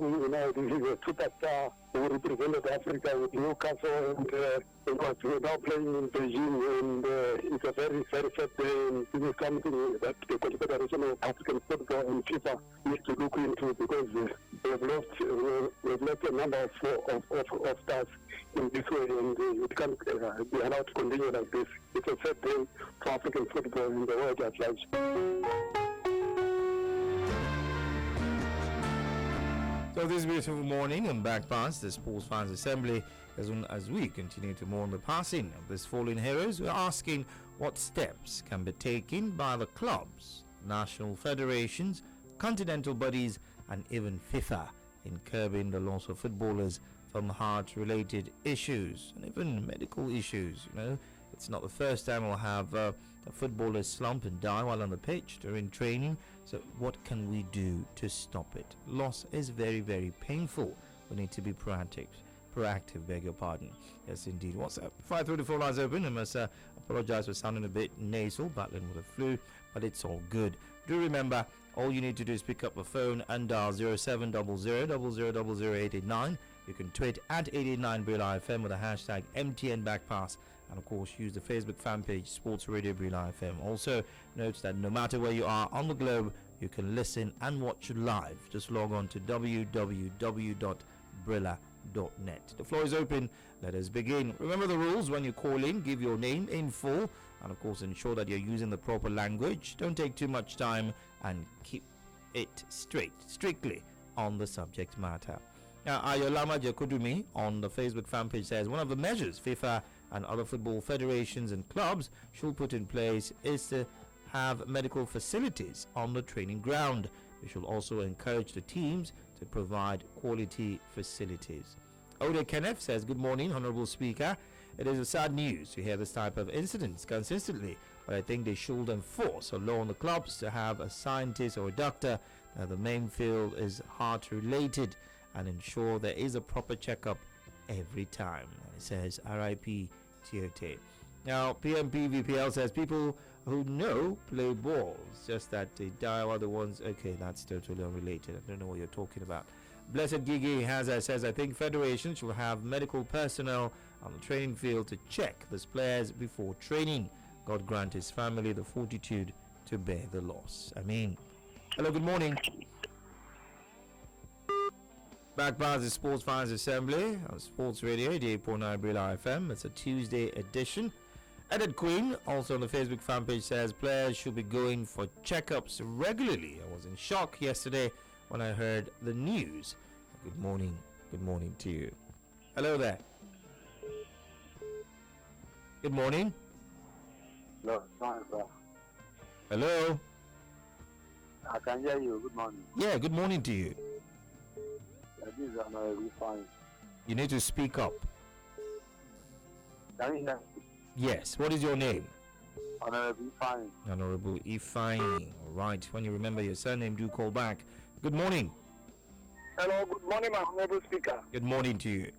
home, this is a superstar who represented Africa with Newcastle, and was now playing in Beijing, and it's a very, very sad day, and this is something that the Confederation of African Football and FIFA needs to look into, because we've lost a number of stars in this way, and it can't be allowed to continue like this. It's a sad day for African football in the world at large. So this beautiful morning on MTNBackPass, the Sports Fans Assembly, as we continue to mourn the passing of these fallen heroes, we're asking what steps can be taken by the clubs, national federations, continental bodies, and even FIFA in curbing the loss of footballers from heart-related issues and even medical issues. It's not the first time we'll have a footballer slump and die while on the pitch during training. So what can we do to stop it? Loss is very, very painful. We need to be proactive, beg your pardon. Yes, indeed. What's up? 534 lines open. I must apologize for sounding a bit nasal, battling with a flu, but it's all good. Do remember, all you need to do is pick up the phone and dial 0700 You can tweet at 889BreelFM with the hashtag MTNBackPass, and of course use the Facebook fan page Sports Radio Brila FM. Also note that no matter where you are on the globe, you can listen and watch live. Just log on to www.brilla.net. The floor is open. Let us begin. Remember the rules when you call in. Give your name in full, and of course ensure that you're using the proper language. Don't take too much time, and keep it strictly on the subject matter. Now, Ayolama Jakudumi on the Facebook fan page says one of the measures FIFA and other football federations and clubs should put in place is to have medical facilities on the training ground. We should also encourage the teams to provide quality facilities. Ode Kenneth says, good morning, Honorable Speaker. It is a sad news to hear this type of incidents consistently, but I think they should enforce a law on the clubs to have a scientist or a doctor that the main field is heart related, and ensure there is a proper checkup every time. It says RIP Tiote. Now PMPVPL says people who know play balls, just that they die while the ones. Okay, that's totally unrelated. I don't know what you're talking about. Blessed Gigi says I think federations should have medical personnel on the training field to check these players before training. God grant his family the fortitude to bear the loss. I mean, hello, good morning. MTNBackPass is Sports Fans Assembly on Sports Radio 88.9 Brila FM. It's a Tuesday edition. Edit Queen also on the Facebook fan page says players should be going for checkups regularly. I was in shock yesterday when I heard the news. Good morning to you. Hello there. Good morning. No, sir. Hello. I can hear you. Good morning. Yeah, good morning to you. This is Honorable Ifeanyi. You need to speak up. Can you hear me? Yes. What is your name? Honorable Ifeanyi. Honorable Ifeanyi. All right. When you remember your surname, do call back. Good morning. Hello. Good morning, my Honorable Speaker. Good morning to you.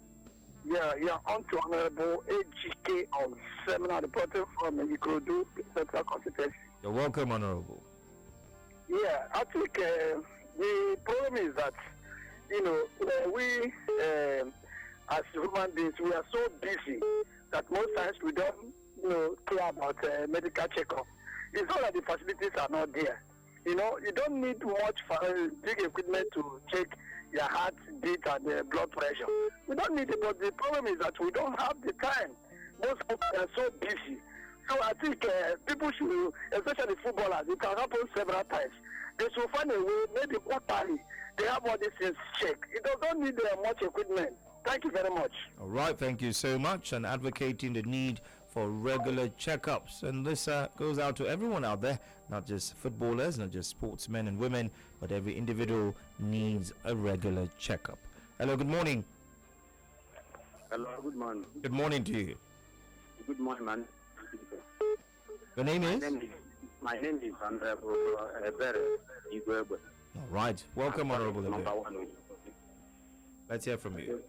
Yeah. On to Honorable AGK on seminar reporting from Ikorodu Central Constituency. You're welcome, Honorable. Yeah. I think the problem is that we as human beings, we are so busy that most times we don't care about medical checkup. It's not that the facilities are not there. You don't need much big equipment to check your heart beat and blood pressure. We don't need it, but the problem is that we don't have the time. Most people are so busy. So I think people should, especially footballers, it can happen several times. They should find a way, maybe quarterly, they have all these things checked. It doesn't need much equipment. Thank you very much. All right, thank you so much. And advocating the need for regular checkups. And this goes out to everyone out there, not just footballers, not just sportsmen and women, but every individual needs a regular checkup. Hello, good morning. Hello, good morning. Good morning to you. Good morning, man. Your name is? My name is Honorable Ebere Igwebe. All right, welcome, Honorable Ebere. Let's hear from you.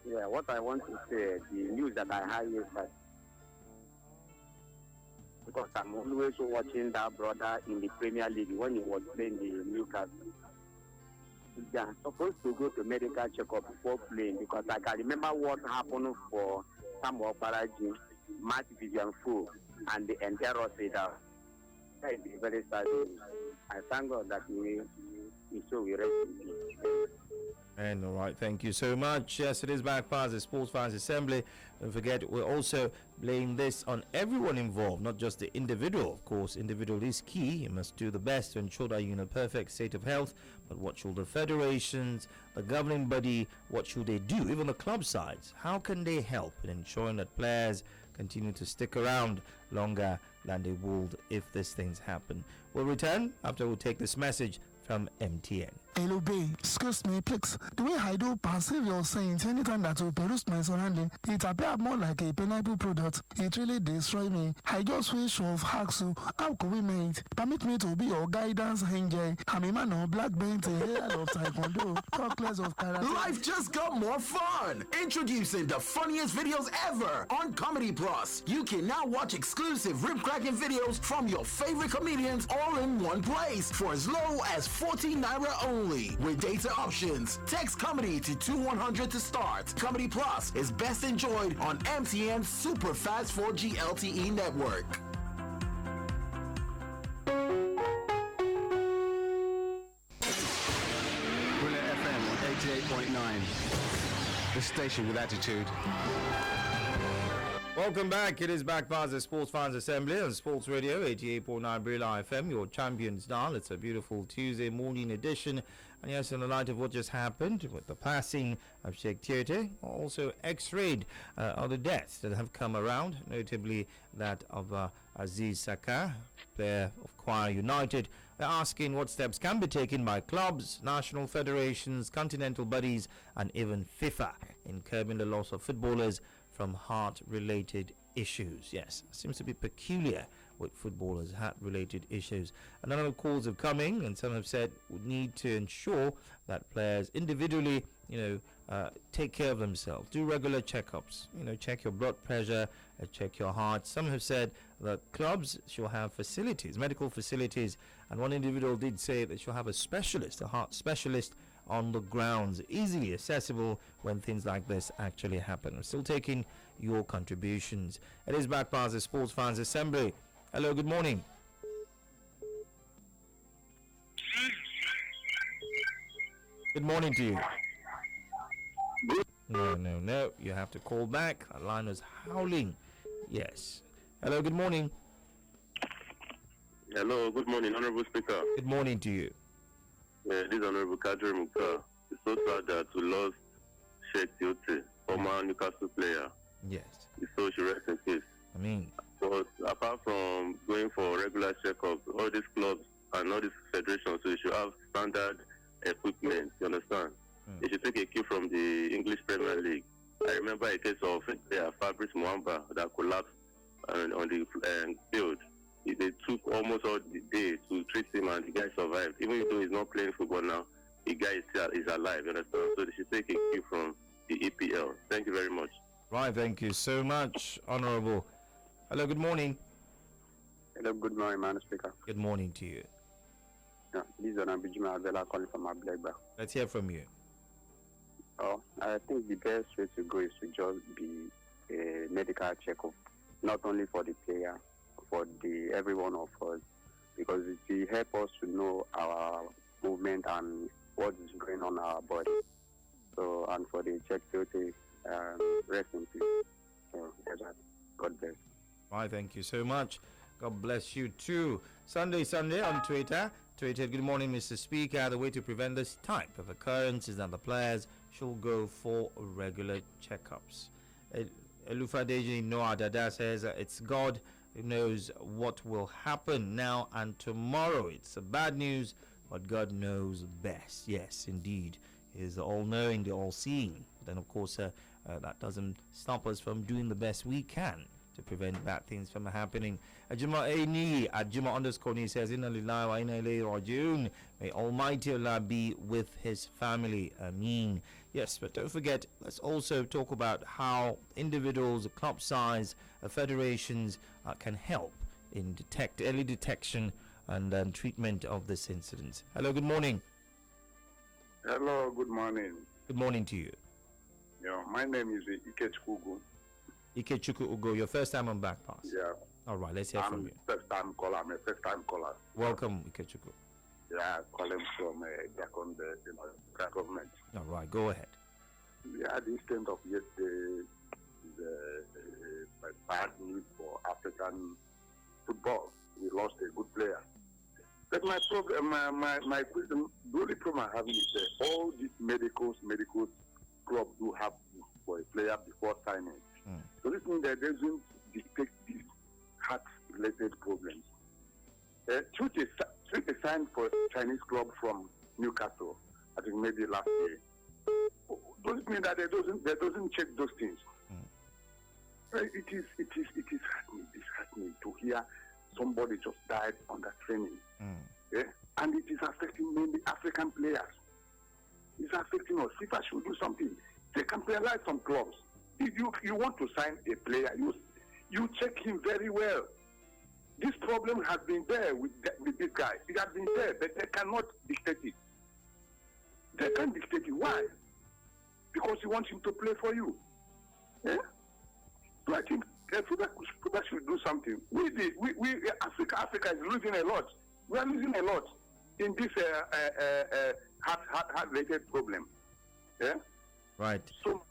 Yeah, what I want to say, the news that I heard yesterday, because I'm always watching that brother in the Premier League when he was playing the Newcastle. they are supposed to go to medical checkup before playing, because I can remember what happened for Samuel Paraji, Matt Vivian Fu, and the entire Seda. That is very sad. I thank God that we so we rest in peace. And all right, thank you so much. Yes, it is MTNBackPass, the Sports Fans Assembly. Don't forget, we're also laying this on everyone involved, not just the individual. Of course, individual is key. You must do the best to ensure that you're in a perfect state of health. But what should the federations, the governing body, what should they do? Even the club sides, how can they help in ensuring that players continue to stick around longer than they would if these things happen? We'll return after we take this message from MTN. Hello, babe. Excuse me, please. The way I do perceive your sayings anytime that you peruse my surrounding, it appears more like a pineapple product. It really destroys me. I just wish of ask you, how could we meet? Permit me to be your guidance angel. I'm a man of black belt, a hair of taekwondo, talkless of karate. Life just got more fun! Introducing the funniest videos ever on Comedy Plus. You can now watch exclusive rib-cracking videos from your favorite comedians all in one place for as low as 14 Naira only. With data options, text comedy to 2100 to start. Comedy Plus is best enjoyed on MTN Super Fast 4G LTE network. Brilliant FM 88.9. The station with attitude. Welcome back. It is MTNBackPass, the Sports Fans Assembly on Sports Radio 88.9 Brilliant FM, your champions dial. It's a beautiful Tuesday morning edition. And yes, in the light of what just happened with the passing of Sheikh Tiote, also x-rayed other deaths that have come around, notably that of Aziz Saka, player of Choir United. They're asking what steps can be taken by clubs, national federations, continental bodies, and even FIFA in curbing the loss of footballers from heart-related issues. Yes, seems to be peculiar with footballers, heart-related issues. And none of the calls have coming, and some have said we need to ensure that players individually, take care of themselves, do regular checkups, check your blood pressure, check your heart. Some have said that clubs should have facilities, medical facilities, and one individual did say they should have a specialist, a heart specialist, on the grounds, easily accessible when things like this actually happen. We're still taking your contributions. It is MTNBackPass, the Sports Fans Assembly. Hello, good morning. Good morning to you. No. You have to call back. Our line is howling. Yes. Hello, good morning. Hello, good morning, Honorable Speaker. Good morning to you. This is Honorable Kadri Mukhtar. It's so sad that we lost Sheikh Tiote, former Newcastle player. Yes. So she rests in peace. I mean, but apart from going for regular checkups, all these clubs and all these federations, so you should have standard equipment, you understand? They should take a cue from the English Premier League. I remember a case of Fabrice Muamba that collapsed on the field. They took almost all the day to treat him, and the guy survived. Even though he's not playing football now, the guy is alive, you understand? So they should take a cue from the EPL. Thank you very much. Right, thank you so much, Honorable. Hello, good morning. Hello, good morning, Madam Speaker. Good morning to you. Yeah, this is Honorable Jimmy Abdullah calling from Ablegba. Let's hear from you. Oh, I think the best way to go is to just be a medical checkup, not only for the player, for every one of us, because it will help us to know our movement and what is going on in our body. So, and for the check duty, rest in peace. So, God bless. Right, thank you so much. God bless you too. Sunday on Twitter. Tweeted, good morning, Mr. Speaker. The way to prevent this type of occurrence is that the players should go for regular checkups. Elufadeji Noah Dada says it's God who knows what will happen now and tomorrow. It's bad news, but God knows best. Yes, indeed. He is the all-knowing, the all-seeing. But then, of course, that doesn't stop us from doing the best we can to prevent bad things from happening. Ajuma Aini, Ajuma_Ni says, Inna lillahi wa inna ilayhi rajiun. May Almighty Allah be with his family. Ameen. Yes, but don't forget, let's also talk about how individuals, club size, federations can help in early detection and treatment of this incident. Hello, good morning. Hello, good morning. Good morning to you. Yeah, my name is Ikechukwu. Ikechukwu Ugo, your first time on Backpass. Yeah. All right, let's hear from you. First time caller. I'm a first time caller. Welcome, Ikechukwu. Yeah, calling from Jakon, the government. All right, go ahead. Yeah, the incident of yesterday is a bad news for African football. We lost a good player. But my problem, my question, the only problem I have is that all these medical clubs do have for a player before signing. So this means that doesn't detect these heart-related problems. Truth is signed for a Chinese club from Newcastle, I think maybe last year. Does it mean that they doesn't check those things? It is happening to hear somebody just died under training. Yeah? And it is affecting mainly African players. It's affecting us. FIFA should do something. They can penalize some clubs. If you want to sign a player, you check him very well. This problem has been there with this guy. It has been there, but they cannot dictate it. They can't dictate it. Why? Because you want him to play for you. Yeah? So I think FIFA should do something. Africa is losing a lot. We are losing a lot in this heart-related problem. Yeah? Right. So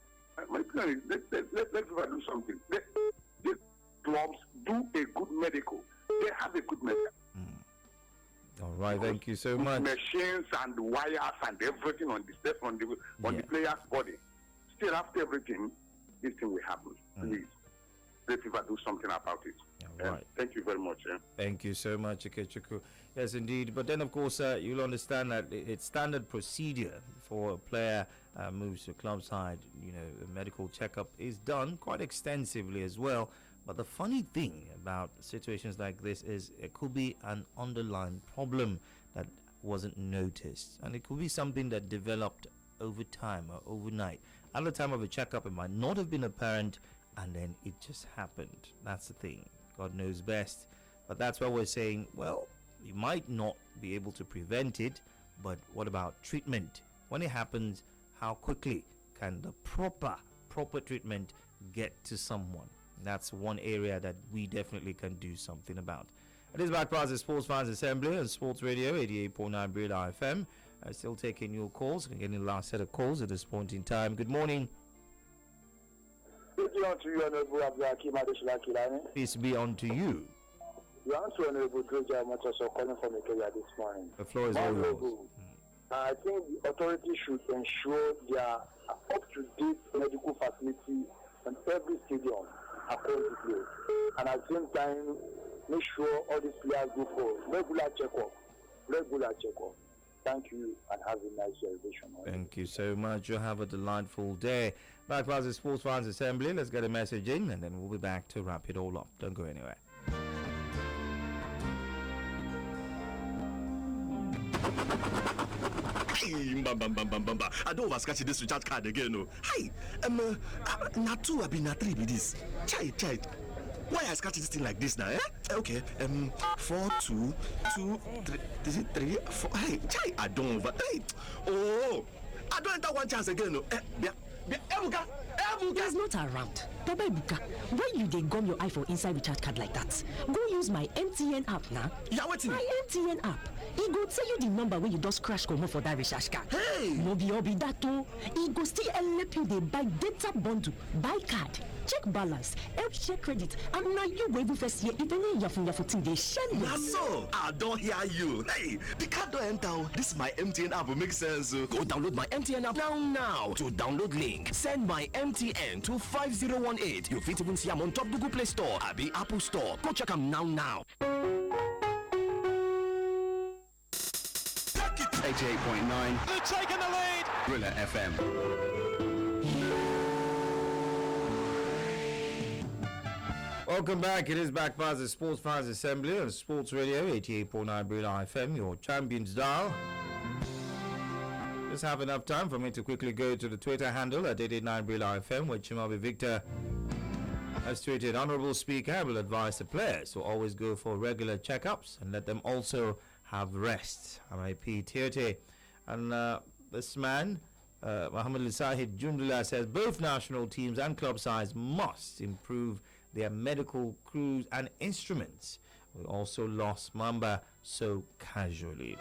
my plan is let FIFA do something. These clubs do a good medical. They have a good medical. All right, thank you so much. Machines and wires and everything on the player's body. Still, after everything, this thing will happen. Please, let FIFA do something about it. All right. Thank you very much. Thank you so much, Ikechukwu. Yes, indeed. But then, of course, you'll understand that it's standard procedure for a player moves to club side. You know, a medical checkup is done quite extensively as well. But the funny thing about situations like this is it could be an underlying problem that wasn't noticed. And it could be something that developed over time or overnight. At the time of a checkup, it might not have been apparent, and then it just happened. That's the thing. God knows best. But that's why we're saying, well, you might not be able to prevent it, but what about treatment? When it happens, how quickly can the proper treatment get to someone? That's one area that we definitely can do something about. It is Backpass, the Sports Fans Assembly and Sports Radio 88.9 Breda FM. Still taking your calls. We're getting the last set of calls at this point in time. Good morning. Peace be unto you. You answer Honorable Georgia Motoso calling from Ikeja this morning. The floor is all yours. I think the authorities should ensure their up-to-date medical facility on every stadium across the place. And at the same time, make sure all these players go for regular checkup. Thank you and have a nice celebration. Thank you so much. You have a delightful day. Backpass the Sports Fans Assembly. Let's get a message in and then we'll be back to wrap it all up. Don't go anywhere. I don't overscratch this recharge card again. No. Hi, na 2 I be na 3 be this. Chai. Why I scratch this thing like this now? Okay. 4 2 2 3. Is it 3 4? Hey, chai. I don't over. Hey. Oh, I don't enter one chance again. No. Ebuka. He's not around. Baba Ebuka, why you dey gum your eye for inside recharge card like that? Go use my MTN app now. Yeah, waiting. My MTN app. He go tell you the number when you just crash come for that recharge card. Hey! No be that too. He go still help you dey buy data bundle, buy card, check balance, help check credit, and now you go even first year if any your thing dey share me. Na so, I don't hear you. Hey, the card don't enter. This my MTN app will make sense. Go download my MTN app now. To download link, send my MTN to 5018. You fit even see I'm on top Google Play Store, abi Apple Store. Go check them now. 88.9. They've taken the lead. Brilla FM. Welcome back. It is Backpass, the Sports Fans Assembly on Sports Radio 88.9 Brilla FM, your champions dial. Just have enough time for me to quickly go to the Twitter handle at 89 Brilla FM, where Chimabi Victor has tweeted, Honorable Speaker, I will advise the players to always go for regular checkups and let them also have rest. RIP Tiote. And the this man, Muhammad Lisahid Jundula, says both national teams and club sides must improve their medical crews and instruments. We also lost Mamba so casually.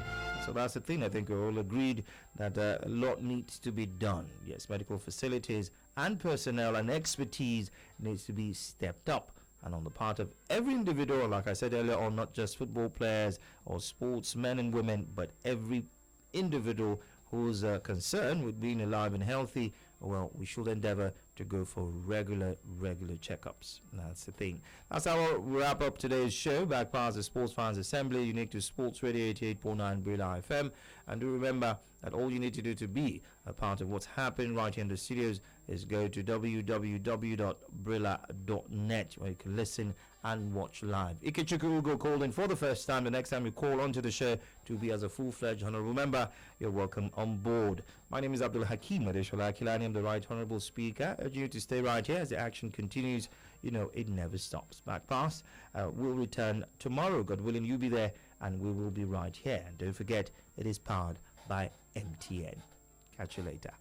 So that's the thing. I think we're all agreed that a lot needs to be done. Yes, medical facilities and personnel and expertise needs to be stepped up. And on the part of every individual, like I said earlier on, not just football players or sportsmen and women, but every individual who's concerned with being alive and healthy, well, we should endeavor to go for regular checkups. That's the thing. That's how we'll wrap up today's show. Backpass the Sports Fans Assembly, unique to Sports Radio 88.9 Brilla FM. And do remember that all you need to do to be a part of what's happening right here in the studios is go to www.brilla.net, where you can listen and watch live. Ikechukwu Ugo called in for the first time. The next time you call onto the show to be as a full-fledged honorable member, you're welcome on board. My name is Abdul Hakim Adeshola Akilani. I'm the Right Honorable Speaker. I urge you to stay right here as the action continues. You know, it never stops. Backpass will return tomorrow. God willing, you'll be there, and we will be right here. And don't forget, it is powered by MTN. Catch you later.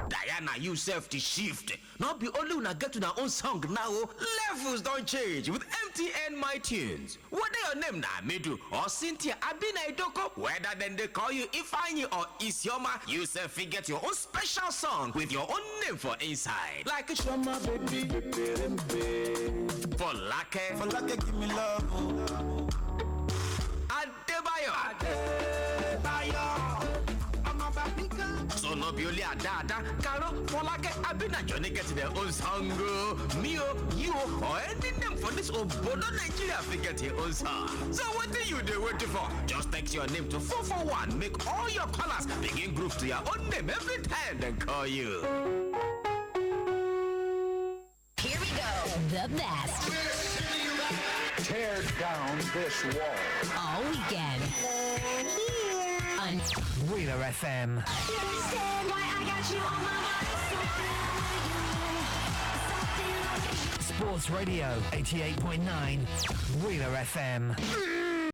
Diana, you self the shift. Not be only when I get to their own song now. Levels don't change with MTN My Tunes. What your name now, Medu or Cynthia Abina Idoko? Whether then they call you Ifeanyi or Isioma, you self get your own special song with your own name for inside. Like Shoma baby, for Lake, give me love. Adebayo. So no be only a dada, Caro, Folake, Abina Johnny get their own song, Mio, you, or any name for this Obodo Nigeria forget your own song. So what do you do waiting for? Just text your name to 441, make all your callers begin group to your own name every time they call you. Here we go. The best. Tear down this wall. All weekend. Here on Wheeler FM. You understand why I got you on my mind? Sports Radio 88.9 Wheeler FM.